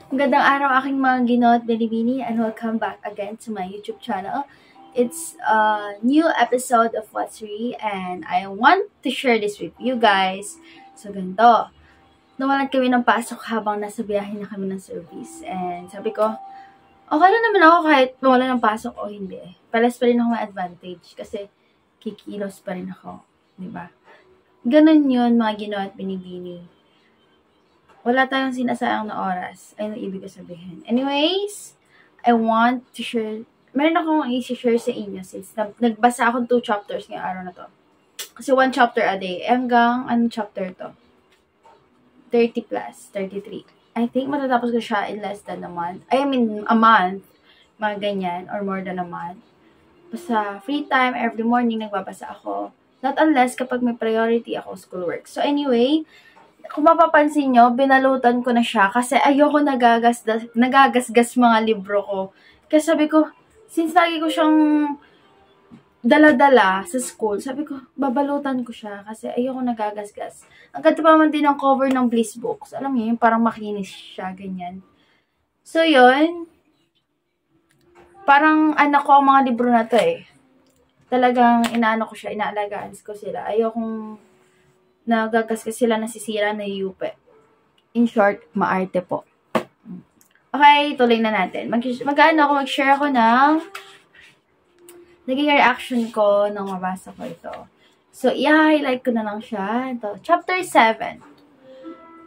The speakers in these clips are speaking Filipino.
Magandang araw aking mga Ginoo at Binibini, and welcome back again to my YouTube channel. It's a new episode of What's Re, and I want to share this with you guys. So ganito, nawalan kami ng pasok habang nasa biyahe na kami ng service. And sabi ko, okay lang naman ako kahit mawalan ng pasok o hindi. Palas pa rin ako may advantage kasi kikilos pa rin ako. Diba? Ganun yun mga Ginoo at Binibini. Wala tayong sinasayang na oras. Ayun ang ibig ko sabihin. Anyways, I want to share, meron akong i-share sa inyo since nagbasa akong 2 chapters ngayong araw na to. Kasi 1 chapter a day. Hanggang, anong chapter to? 30 plus, 33. I think matatapos ko siya in less than a month. I mean, a month. Mga ganyan, or more than a month. Basta free time, every morning nagbabasa ako. Not unless kapag may priority ako schoolwork. So anyway, kung mapapansin nyo, binalutan ko na siya kasi ayoko nagagasgas mga libro ko. Kasi sabi ko, since lagi ko siyang dala-dala sa school, sabi ko, babalutan ko siya kasi ayoko nagagasgas. Ang ganda pa naman din ng cover ng Bliss Books. Alam niyo, yung parang makinis siya, ganyan. So, yun. Parang anak ko ang mga libro na to eh. Talagang inaano ko siya, inaalagaan ko sila. Ayokong nagagasgas sila, nasisira, nayupe. In short, maarte po. Okay, tuloy na natin. Mag-share ako ng naging reaction ko nung mabasa ko ito. So, i-highlight ko na lang siya. Ito, Chapter 7.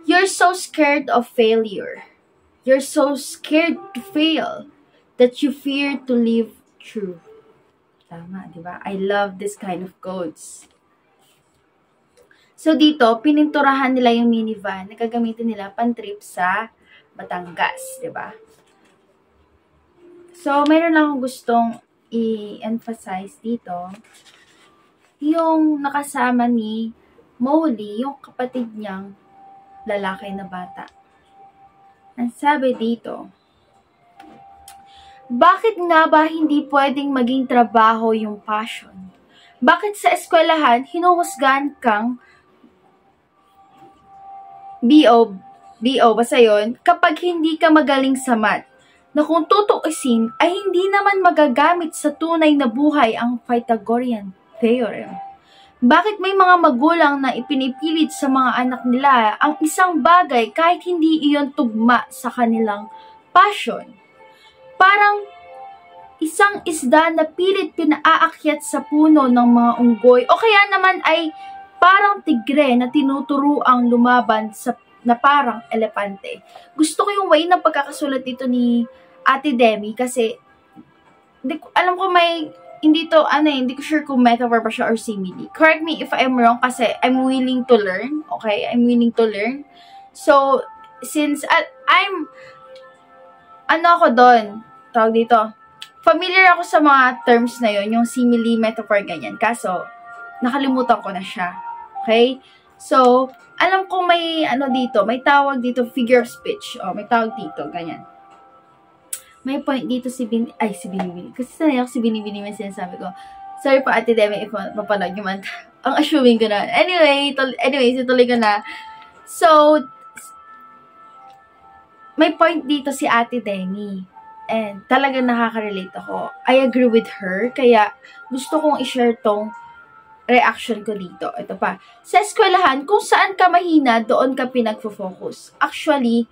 You're so scared of failure. You're so scared to fail that you fear to live true. Tama, di ba? I love this kind of quotes. So, dito, pininturahan nila yung minivan na gagamitin nila pan-trip sa Batangas, di ba? So, meron lang akong gustong i-emphasize dito. Yung nakasama ni Molly, yung kapatid niyang lalaki na bata. Ang sabi dito, bakit nga ba hindi pwedeng maging trabaho yung passion? Bakit sa eskwelahan, hinuhusgahan kang basta yun, kapag hindi ka magaling sa math, na kung tutuusin ay hindi naman magagamit sa tunay na buhay ang Pythagorean theorem. Bakit may mga magulang na ipinipilit sa mga anak nila ang isang bagay kahit hindi iyon tugma sa kanilang passion? Parang isang isda na pilit pinaakyat sa puno ng mga unggoy o kaya naman ay parang tigre na tinuturuang lumaban na parang elepante. Gusto ko yung way ng pagkakasulat dito ni Ate Demi kasi alam ko hindi ko sure kung metaphor ba siya or simile. Correct me if I'm wrong kasi I'm willing to learn. Okay? I'm willing to learn. So, since ako doon, tawag dito, familiar ako sa mga terms na yon, yung simile, metaphor, ganyan. Kaso, nakalimutan ko na siya. Okay? So, alam ko may may tawag dito, figure of speech. O, may tawag dito, ganyan. May point dito si Binibini. Kasi sanay ako si Binibini may sinasabi ko. Sorry po, Ate Demi, if mapanood nyo man. Ang assuming ko na. Anyways, ituloy ko na. So, may point dito si Ate Demi. And talagang nakaka-relate ako. I agree with her. Kaya, gusto kong i-share tong reaction ko dito. Ito pa. Sa eskwelahan, kung saan ka mahina, doon ka pinagfo-focus. Actually,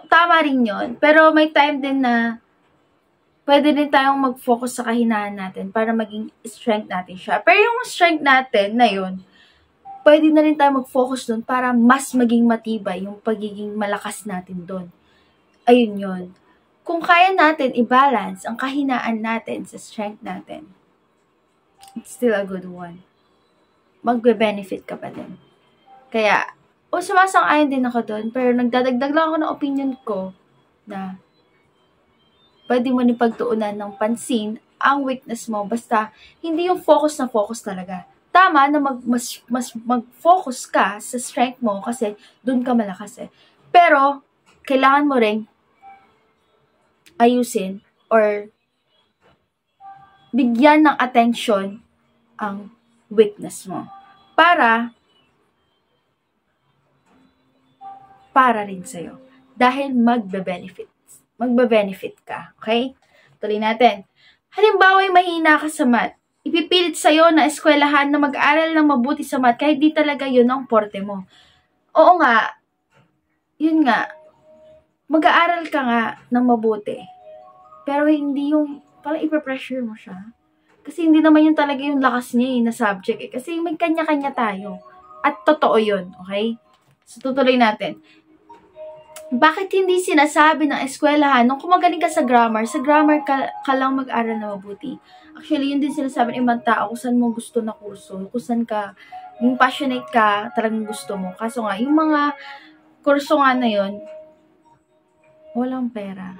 tama rin yun. Pero may time din na pwede din tayong mag-focus sa kahinaan natin para maging strength natin siya. Pero yung strength natin na yun, pwede na rin tayo mag-focus doon para mas maging matibay yung pagiging malakas natin doon. Ayun yun. Kung kaya natin i-balance ang kahinaan natin sa strength natin, it's still a good one. Magbe-benefit ka pa din. Kaya, sumasang-ayon din ako doon, pero nagdadagdag lang ako ng opinion ko na pwede mo ni pagtuunan ng pansin ang weakness mo, basta hindi yung focus na focus talaga. Tama na mas mag-focus ka sa strength mo kasi doon ka malakas eh. Pero, kailangan mo ring ayusin or bigyan ng attention ang weakness mo. Para rin sa'yo. dahil magbe-benefit ka. Okay? Tuloy natin. Halimbawa, mahina ka sa math. Ipipilit sa'yo na eskwelahan na mag-aral ng mabuti sa math kahit di talaga yun ang forte mo. Oo nga, yun nga, mag-aaral ka nga ng mabuti. Pero hindi yung, parang ipapressure mo siya. Kasi hindi naman yun talaga yung lakas niya na subject eh. Kasi may kanya-kanya tayo. At totoo yun, okay? So, tutuloy natin. Bakit hindi sinasabi ng eskwelahan, nung kumagaling ka sa grammar ka lang mag-aral na mabuti. Actually, yun din sinasabi ng ibang tao kung saan mo gusto na kurso, kung saan ka, yung passionate ka, talagang gusto mo. Kaso nga, yung mga kurso nga na yun, walang pera.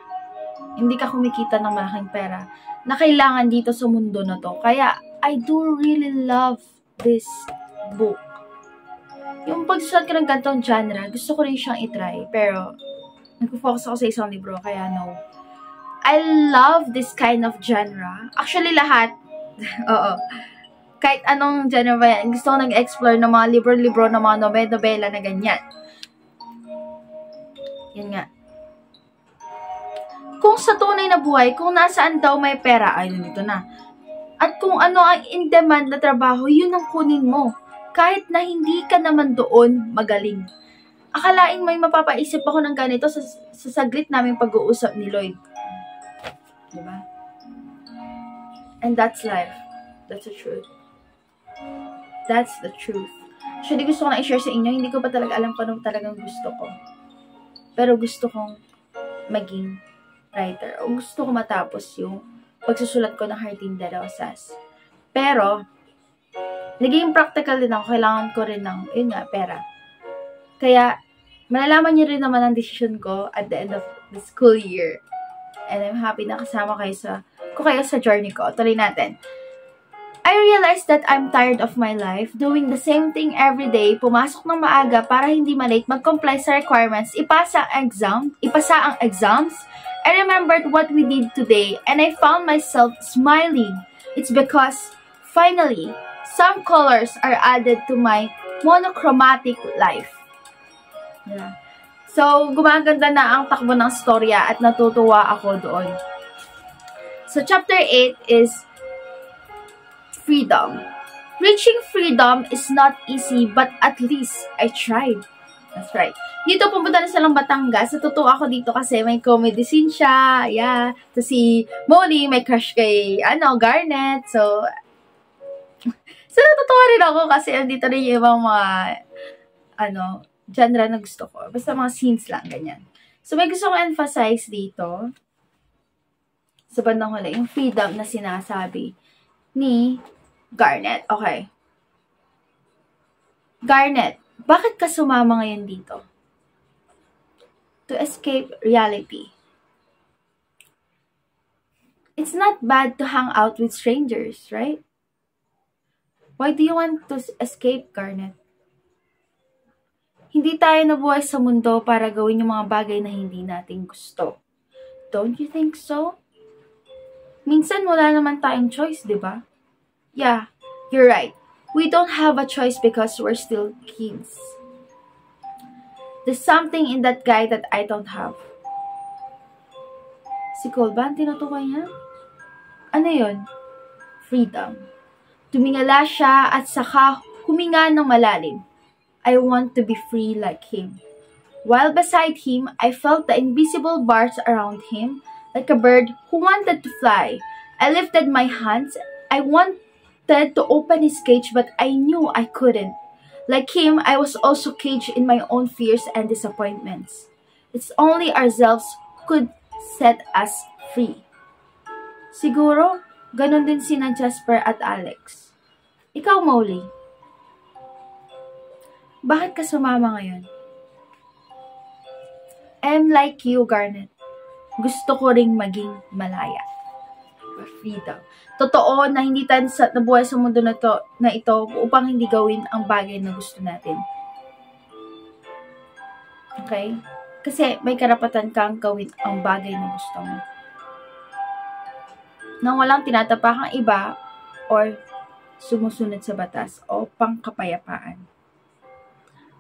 Hindi ka kumikita ng malaking pera na kailangan dito sa mundo na to. Kaya, I do really love this book. Yung pagsusulat ka ng gantong genre, gusto ko rin siyang itry. Pero, nag-focus ako sa isang libro, kaya no. I love this kind of genre. Actually, lahat. Oo. Kahit anong genre ba yan. Gusto ko nag-explore ng mga libro-libro, ng mga nobela na ganyan. Yan nga. Kung sa tunay na buhay, kung nasaan daw may pera, ay, nandito na. At kung ano ang in-demand na trabaho, yun ang kunin mo. Kahit na hindi ka naman doon magaling. Akalain may mapapaisip ako ng ganito sa saglit naming pag-uusap ni Lloyd. Diba? And that's life. That's the truth. That's the truth. Actually, gusto ko na i-share sa inyo. Hindi ko pa talaga alam kung ano talagang gusto ko. Pero gusto kong maging writer. O gusto ko matapos yung pagsusulat ko ng Jardín de Rosas. Pero, naging practical din ako. Kailangan ko rin ng, yun nga, pera. Kaya, malalaman niyo rin naman ang decision ko at the end of the school year. And I'm happy na kasama kayo sa journey ko. Tuloy natin. I realized that I'm tired of my life, doing the same thing every day, pumasok ng maaga para hindi malate, mag-comply sa requirements, ipasa ang exams. I remembered what we did today, and I found myself smiling. It's because, finally, some colors are added to my monochromatic life. Yeah. So, gumaganda na ang takbo ng storya at natutuwa ako doon. So, chapter 8 is freedom. Reaching freedom is not easy, but at least I tried. That's right. Dito pumunta na silang Batangas. Natutuwa ako dito kasi may comedy scene siya. Yeah. So, si Molly may crush kay, Garnet. So natutuwa rin ako kasi andito rin yung ibang mga, genre na gusto ko. Basta mga scenes lang, ganyan. So, may gusto ko emphasize dito sa bandang huli, yung freedom na sinasabi ni Garnet. Okay. Garnet, bakit ka sumama ngayon dito? To escape reality. It's not bad to hang out with strangers, right? Why do you want to escape, Garnet? Hindi tayo nabuhay sa mundo para gawin yung mga bagay na hindi natin gusto. Don't you think so? Minsan wala naman tayong choice, di ba? Yeah, you're right. We don't have a choice because we're still kids. There's something in that guy that I don't have. Si Colban, tinutukoy niya? Ano yun? Freedom. Tumingala siya at saka huminga ng malalim. I want to be free like him. While beside him, I felt the invisible bars around him, like a bird who wanted to fly. I lifted my hands. I wanted to open his cage, but I knew I couldn't. Like him, I was also caged in my own fears and disappointments. It's only ourselves who could set us free. Siguro, ganun din sina Jasper at Alex. Ikaw, Molly. Bakit ka sumama ngayon? I'm like you, Garnet. Gusto ko ring maging malaya. Freedom. Totoo na hindi tayo nabuhay sa mundo na ito upang hindi gawin ang bagay na gusto natin. Okay? Kasi may karapatan kang gawin ang bagay na gusto mo. Nang walang tinatapakang iba or sumusunod sa batas o pangkapayapaan.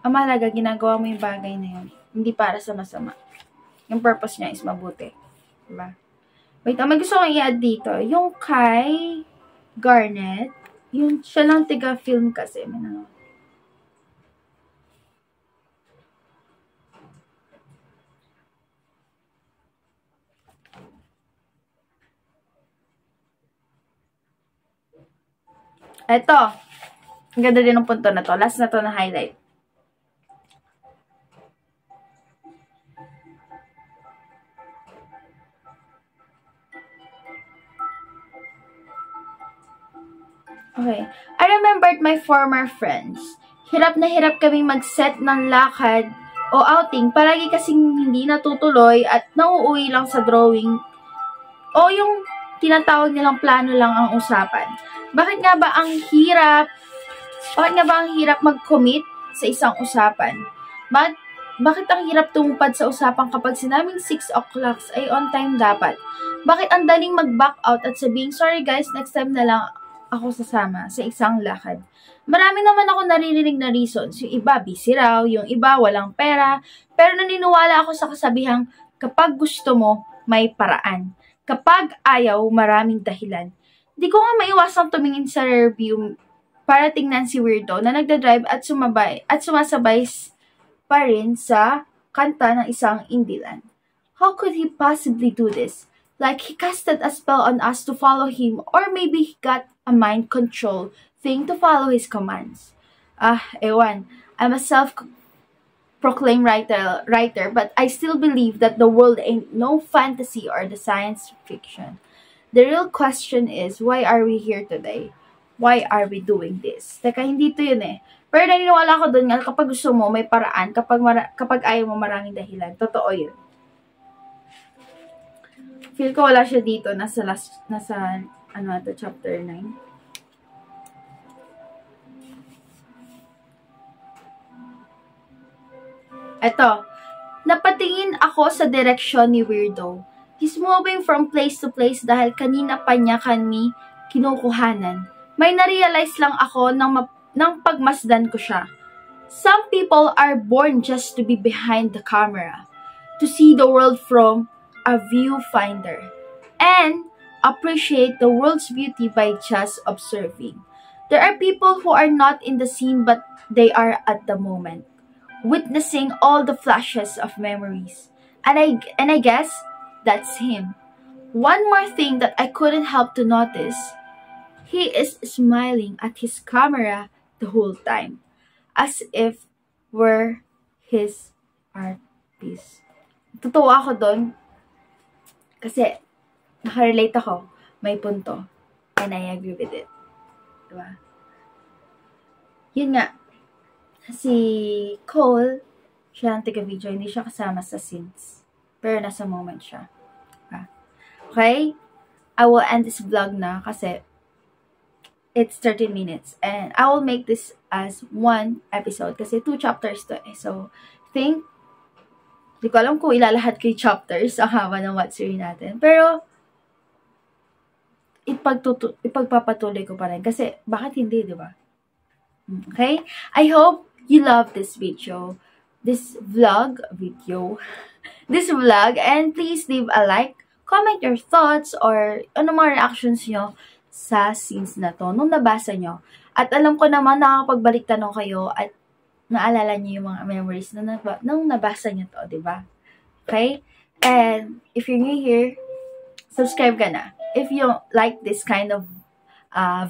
Ang mahalaga, ginagawa mo yung bagay na yun. Hindi para sa masama. Yung purpose niya is mabuti. Diba? Wait, may gusto kong i-add dito. Yung kay Garnet, yung siya lang tiga-film kasi. Ito. Ang ganda din ng punto na to. Last na to na highlight. Okay. I remembered my former friends. Hirap na hirap kaming mag-set ng lakad o outing. Palagi kasing hindi natutuloy at nauuwi lang sa drawing o yung tinatawag nilang plano lang ang usapan. Bakit nga ba ang hirap mag-commit sa isang usapan? Bakit ang hirap tumupad sa usapan kapag sinabing 6 o'clock ay on time dapat? Bakit ang daling mag-back out at sabihin, sorry guys, next time na lang ako sasama sa isang lakad? Marami naman ako naririnig na reasons. Yung iba, busy raw. Yung iba, walang pera. Pero naniniwala ako sa kasabihang, kapag gusto mo, may paraan. Kapag ayaw, maraming dahilan. Di ko nga maiwasang tumingin sa rearview para tingnan si Weirdo na nagdadrive at sumasabay pa rin sa kanta ng isang indilan. How could he possibly do this? Like he casted a spell on us to follow him, or maybe he got a mind control thing to follow his commands. Ewan. I'm a self-proclaimed writer, but I still believe that the world ain't no fantasy or the science fiction. The real question is, why are we here today? Why are we doing this? Teka, hindi to yun eh. Pero naniniwala ko dun nga, kapag gusto mo, may paraan. Kapag ayaw mo, maraming dahilan. Totoo yun. Feel ko wala siya dito. Nasa chapter 9. Eto. Napatingin ako sa direksyon ni Weirdo. He's moving from place to place dahil kanina pa niya kami kinukuhanan. May narealize lang ako nang pagmasdan ko siya. Some people are born just to be behind the camera, to see the world from a viewfinder, and appreciate the world's beauty by just observing. There are people who are not in the scene but they are at the moment, witnessing all the flashes of memories. And I guess that's him. One more thing that I couldn't help to notice, he is smiling at his camera the whole time, as if we're his art piece. Tutuwa ako doon kasi nakarelate ako, may punto, and I agree with it. Diba? Yun nga, si Cole, siya ang taga-video, hindi siya kasama sa scenes. Pero nasa moment siya. Okay? I will end this vlog na kasi it's 13 minutes. And I will make this as one episode kasi 2 chapters to eh. So, think, di ko alam kung ilalahat kay chapters ang haba ng Watsuri natin. Pero, ipagpapatuloy ko pa rin. Kasi, bakit hindi, di ba? Okay? I hope you love this video. This vlog, and please leave a like, comment your thoughts, or ano mga reactions nyo sa scenes na to nung nabasa nyo. At alam ko naman nakakapagbalik tanong kayo at naalala nyo yung mga memories na nung nabasa nyo to, diba? Okay? And if you're new here, subscribe ka na. If you like this kind of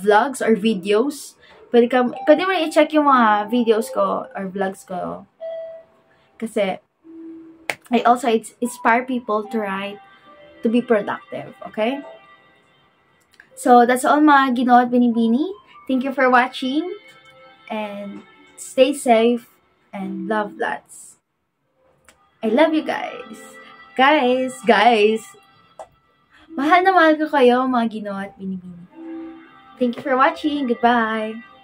vlogs or videos, pwede mo na i-check yung mga videos ko or vlogs ko. Kasi, I also inspire people to write, to be productive, okay? So, that's all mga Ginoo at Binibini. Thank you for watching, and stay safe, and love lots. I love you guys. Guys. Mahal na mahal ko kayo mga Ginoo at Binibini. Thank you for watching. Goodbye.